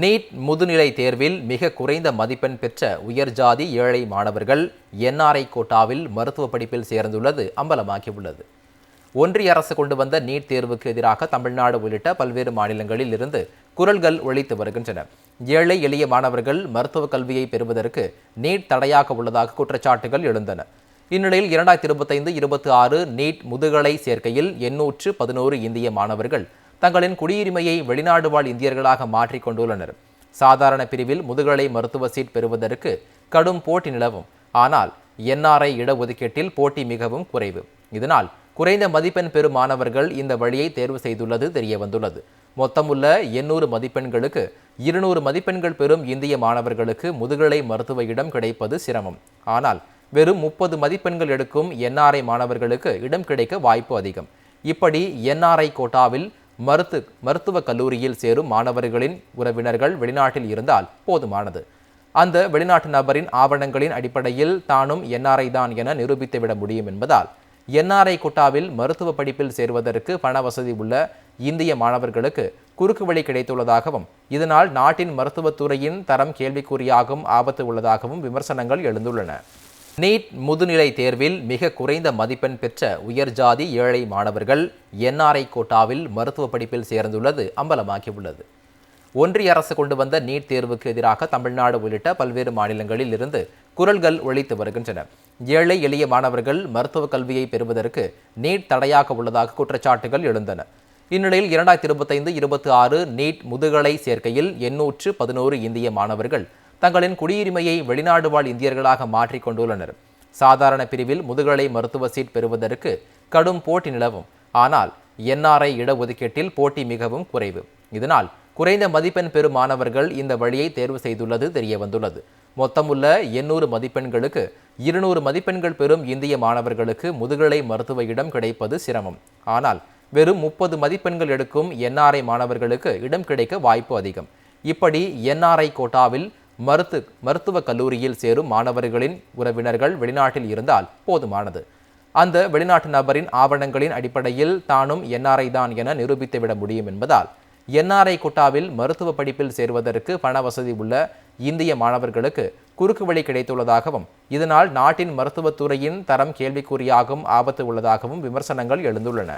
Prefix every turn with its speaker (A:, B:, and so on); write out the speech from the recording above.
A: NEET முதுநிலை தேர்வில் மிக குறைந்த மதிப்பெண் பெற்ற உயர்ஜாதி ஏழை மாணவர்கள் என்ஆர்ஐ கோட்டாவில் மருத்துவ படிப்பில் சேர்ந்துள்ளது அம்பலமாகியுள்ளது. ஒன்றிய அரசு கொண்டு வந்த நீட் தேர்வுக்கு எதிராக தமிழ்நாடு உள்ளிட்ட பல்வேறு மாநிலங்களில் இருந்து குரல்கள் ஒலித்து வருகின்றன. ஏழை எளிய மாணவர்கள் மருத்துவ கல்வியை பெறுவதற்கு நீட் தடையாக உள்ளதாக குற்றச்சாட்டுகள் எழுந்தன. இந்நிலையில் 2025-26 நீட் முதுகலை சேர்க்கையில் 811 இந்திய மாணவர்கள் தங்களின் குடியுரிமையை வெளிநாடு வாழ் இந்தியர்களாக மாற்றிக் கொண்டுள்ளனர். சாதாரண பிரிவில் முதுகலை மருத்துவ சீட் பெறுவதற்கு கடும் போட்டி நிலவும். ஆனால் என்ஆர்ஐ இடஒதுக்கீட்டில் போட்டி மிகவும் குறைவு. இதனால் குறைந்த மதிப்பெண் பெறும் மாணவர்கள் இந்த வழியை தேர்வு செய்துள்ளது தெரியவந்துள்ளது. மொத்தமுள்ள 800 மதிப்பெண்களுக்கு 200 மதிப்பெண்கள் பெறும் இந்திய மாணவர்களுக்கு முதுகலை மருத்துவ இடம் கிடைப்பது சிரமம். ஆனால் வெறும் 30 மதிப்பெண்கள் எடுக்கும் என்ஆர்ஐ மாணவர்களுக்கு இடம் கிடைக்க வாய்ப்பு அதிகம். இப்படி என்ஆர்ஐ கோட்டாவில் மருத்துவக் கல்லூரியில் சேரும் மாணவர்களின் உறவினர்கள் வெளிநாட்டில் இருந்தால் போதுமானது. அந்த வெளிநாட்டு நபரின் ஆவணங்களின் அடிப்படையில் தானும் என்ஆர்ஐ தான் என நிரூபித்துவிட முடியும் என்பதால் என்ஆர்ஐ கோட்டாவில் மருத்துவ படிப்பில் சேர்வதற்கு பண வசதி உள்ள இந்திய மாணவர்களுக்கு குறுக்கு வழி கிடைத்துள்ளதாகவும் இதனால் நாட்டின் மருத்துவத்துறையின் தரம் கேள்விக்குறியாகும் ஆபத்து உள்ளதாகவும் விமர்சனங்கள் எழுந்துள்ளன. நீட் முதுநிலை தேர்வில் மிக குறைந்த மதிப்பெண் பெற்ற உயர்ஜாதி ஏழை மாணவர்கள் என்ஆர்ஐ கோட்டாவில் மருத்துவ படிப்பில் சேர்ந்துள்ளது அம்பலமாகியுள்ளது. ஒன்றிய அரசு கொண்டு வந்த நீட் தேர்வுக்கு எதிராக தமிழ்நாடு உள்ளிட்ட பல்வேறு மாநிலங்களில் இருந்து குரல்கள் ஒலித்து வருகின்றன. ஏழை எளிய மாணவர்கள் மருத்துவ கல்வியை பெறுவதற்கு நீட் தடையாக உள்ளதாக குற்றச்சாட்டுகள் எழுந்தன. இந்நிலையில் 2025-26 நீட் முதுகலை சேர்க்கையில் 811 இந்திய மாணவர்கள் தங்களின் குடியுரிமையை வெளிநாடு வாழ் இந்தியர்களாக மாற்றிக் கொண்டுள்ளனர். சாதாரண பிரிவில் முதுகலை மருத்துவ சீட் பெறுவதற்கு கடும் போட்டி நிலவும். ஆனால் என்ஆர்ஐ இடஒதுக்கீட்டில் போட்டி மிகவும் குறைவு. இதனால் குறைந்த மதிப்பெண் பெறும் மாணவர்கள் இந்த வழியை தேர்வு செய்துள்ளது தெரியவந்துள்ளது. மொத்தமுள்ள 800 மதிப்பெண்களுக்கு 200 மதிப்பெண்கள் பெறும் இந்திய மாணவர்களுக்கு முதுகலை மருத்துவ இடம் கிடைப்பது சிரமம். ஆனால் வெறும் 30 மதிப்பெண்கள் எடுக்கும் என்ஆர்ஐ மாணவர்களுக்கு இடம் கிடைக்க வாய்ப்பு அதிகம். இப்படி என்ஆர்ஐ கோட்டாவில் மருத்துவக் கல்லூரியில் சேரும் மாணவர்களின் உறவினர்கள் வெளிநாட்டில் இருந்தால் போதுமானது. அந்த வெளிநாட்டு நபரின் ஆவணங்களின் அடிப்படையில் தானும் என்ஆர்ஐ தான் என நிரூபித்துவிட முடியும் என்பதால் என்ஆர்ஐ கோட்டாவில் மருத்துவ படிப்பில் சேர்வதற்கு பண வசதி உள்ள இந்திய மாணவர்களுக்கு குறுக்கு வழி கிடைத்துள்ளதாகவும் இதனால் நாட்டின் மருத்துவத்துறையின் தரம் கேள்விக்குறியாகும் ஆபத்து உள்ளதாகவும் விமர்சனங்கள் எழுந்துள்ளன.